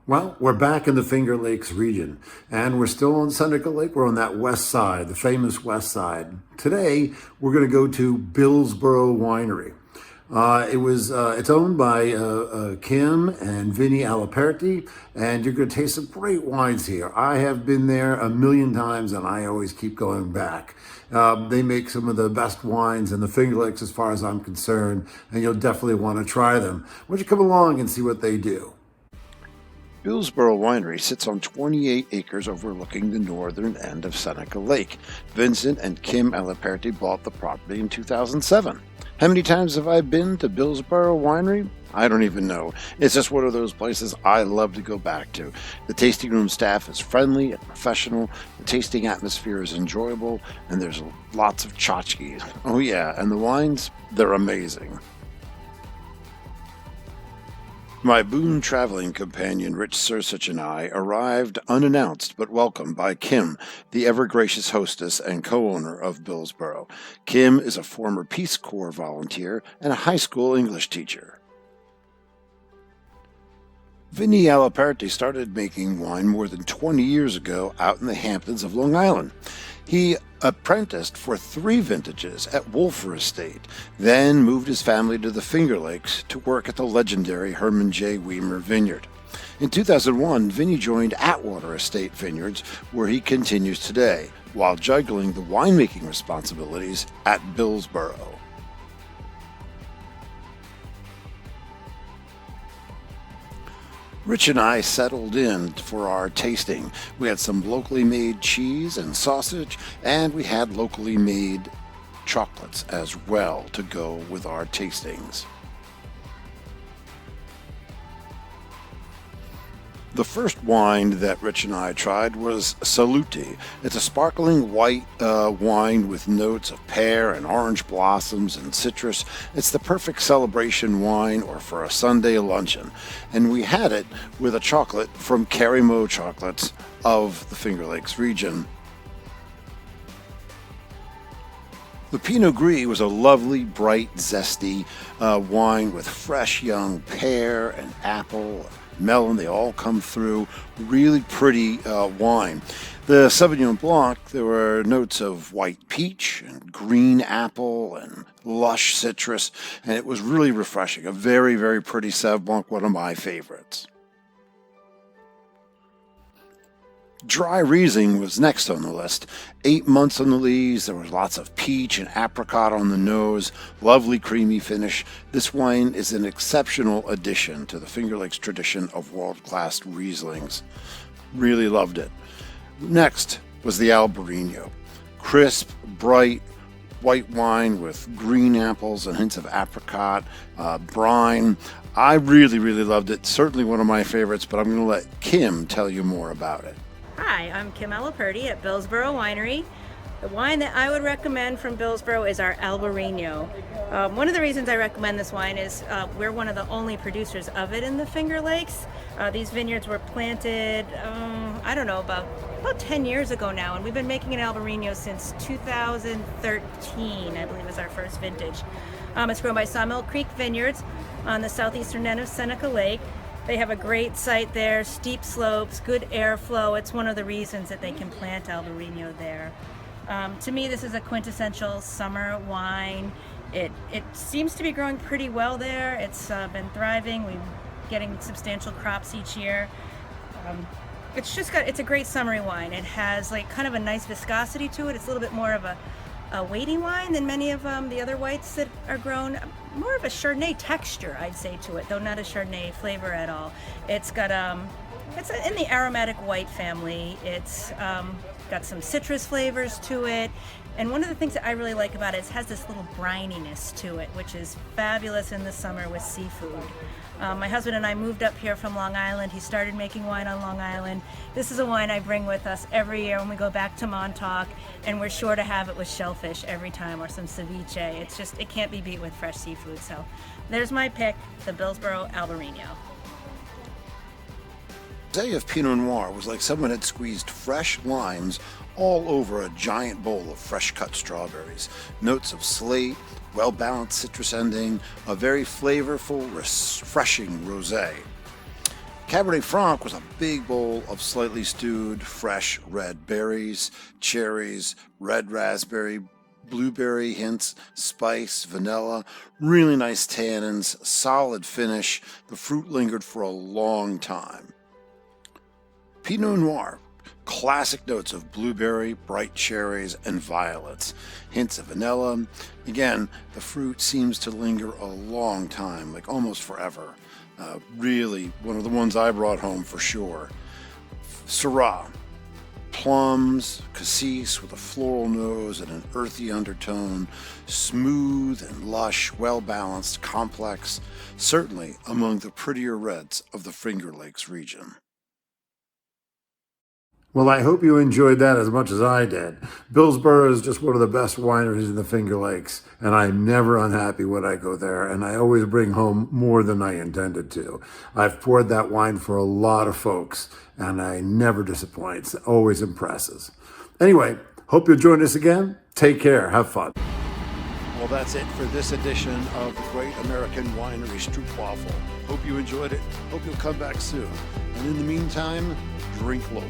Well, we're back in the Finger Lakes region, and we're still on Seneca Lake. We're on that west side, the famous west side. Today, we're going to go to Billsboro Winery. It's owned by Kim and Vinven Aliperti, and you're going to taste some great wines here. I have been there a million times, and I always keep going back. They make some of the best wines in the Finger Lakes, as far as I'm concerned, and you'll definitely want to try them. Why don't you come along and see what they do? Billsboro Winery sits on 28 acres overlooking the northern end of Seneca Lake. Vincent and Kim Aliperti bought the property in 2007. How many times have I been to Billsboro Winery? I don't even know. It's just one of those places I love to go back to. The tasting room staff is friendly and professional, the tasting atmosphere is enjoyable, and there's lots of tchotchkes. Oh yeah, and the wines, they're amazing. My boon traveling companion Rich Srsich and I arrived unannounced but welcomed by Kim, the ever-gracious hostess and co-owner of Billsboro. Kim is a former Peace Corps volunteer and a high school English teacher. Vinven Aliperti started making wine more than 20 years ago out in the Hamptons of Long Island. He apprenticed for 3 vintages at Wolfer Estate, then moved his family to the Finger Lakes to work at the legendary Herman J. Weimer Vineyard. In 2001, Vinny joined Atwater Estate Vineyards, where he continues today, while juggling the winemaking responsibilities at Billsboro. Rich and I settled in for our tasting. We had some locally made cheese and sausage, and we had locally made chocolates as well to go with our tastings. The first wine that Rich and I tried was Salute. It's a sparkling white wine with notes of pear and orange blossoms and citrus. It's the perfect celebration wine or for a Sunday luncheon. And we had it with a chocolate from Carimo Chocolates of the Finger Lakes region. The Pinot Gris was a lovely, bright, zesty wine with fresh young pear and apple, melon. They all come through. Really pretty wine. The Sauvignon Blanc, there were notes of white peach and green apple and lush citrus, and it was really refreshing. A very, very pretty Sauv Blanc, one of my favorites. Dry Riesling was next on the list. 8 months on the lees, there was lots of peach and apricot on the nose, lovely creamy finish. This wine is an exceptional addition to the Finger Lakes tradition of world-class Rieslings. Really loved it. Next was the Albarino. Crisp, bright, white wine with green apples and hints of apricot, brine. I really, really loved it. Certainly one of my favorites, but I'm going to let Kim tell you more about it. Hi, I'm Kim Aliperti at Billsboro Winery. The wine that I would recommend from Billsboro is our Albarino. One of the reasons I recommend this wine is we're one of the only producers of it in the Finger Lakes. These vineyards were planted, I don't know, about 10 years ago now, and we've been making an Albarino since 2013, I believe is our first vintage. It's grown by Sawmill Creek Vineyards on the southeastern end of Seneca Lake. They have a great site there, steep slopes, good airflow. It's one of the reasons that they can plant Albarino there. To me, this is a quintessential summer wine. It seems to be growing pretty well there. It's been thriving. We're getting substantial crops each year. It's a great summery wine. It has like kind of a nice viscosity to it. It's a little bit more of a weighty wine than many of the other whites that are grown. More of a Chardonnay texture, I'd say, to it, though not a Chardonnay flavor at all. It's got it's in the aromatic white family. It's got some citrus flavors to it, and one of the things that I really like about it is it has this little brininess to it, which is fabulous in the summer with seafood. My husband and I moved up here from Long Island. He started making wine on Long Island. This is a wine I bring with us every year when we go back to Montauk, and we're sure to have it with shellfish every time or some ceviche. It can't be beat with fresh seafood. So there's my pick, the Billsboro Albarino. Rosé of Pinot Noir was like someone had squeezed fresh limes all over a giant bowl of fresh-cut strawberries. Notes of slate, well-balanced citrus ending, a very flavorful, refreshing rosé. Cabernet Franc was a big bowl of slightly stewed, fresh red berries, cherries, red raspberry, blueberry hints, spice, vanilla, really nice tannins, solid finish. The fruit lingered for a long time. Pinot Noir, classic notes of blueberry, bright cherries, and violets. Hints of vanilla. Again, the fruit seems to linger a long time, like almost forever. Really, one of the ones I brought home for sure. Syrah, plums, cassis with a floral nose and an earthy undertone, smooth and lush, well-balanced, complex, certainly among the prettier reds of the Finger Lakes region. Well, I hope you enjoyed that as much as I did. Billsboro is just one of the best wineries in the Finger Lakes, and I'm never unhappy when I go there, and I always bring home more than I intended to. I've poured that wine for a lot of folks, and I never disappoint. It always impresses. Anyway, hope you'll join us again. Take care. Have fun. Well, that's it for this edition of the Great American Winery Stroopwaffle. Hope you enjoyed it. Hope you'll come back soon. And in the meantime, drink local.